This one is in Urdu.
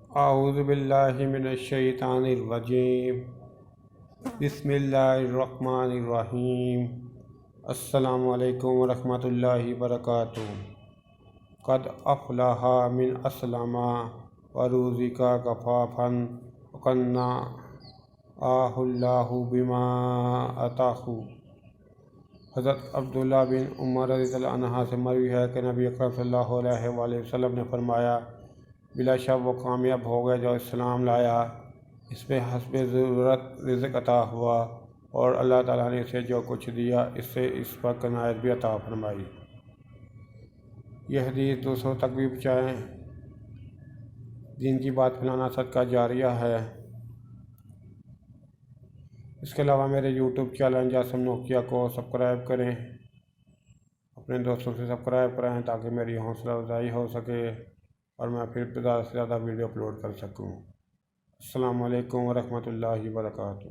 اعوذ باللہ من الشیطان الرجیم بسم اللہ الرحمن الرحیم السلام علیکم ورحمۃ اللہ وبرکاتہ۔ قد افلح من اسلم ورزق کفافا وقنعہ اللہ بما آتاہ۔ حضرت عبداللہ بن عمر رضی اللہ عنہ سے مروی ہے کہ نبی اکرم صلی اللہ علیہ وآلہ وسلم نے فرمایا، بلا شک وہ کامیاب ہو گئے جو اسلام لایا، اس میں حسب ضرورت رزق عطا ہوا، اور اللہ تعالیٰ نے اسے جو کچھ دیا اس سے اس پر قناعت بھی عطا فرمائی۔ یہ حدیث دوسروں تک بھی پہنچائیں، دین کی بات پھیلانا صدقہ جاریہ ہے۔ اس کے علاوہ میرے یوٹیوب چینل جاسم نوکیا کو سبسکرائب کریں، اپنے دوستوں سے سبسکرائب کرائیں تاکہ میری حوصلہ افزائی ہو سکے اور میں پھر زیادہ سے زیادہ ویڈیو اپلوڈ کر سکوں۔ السلام علیکم ورحمۃ اللہ وبرکاتہ۔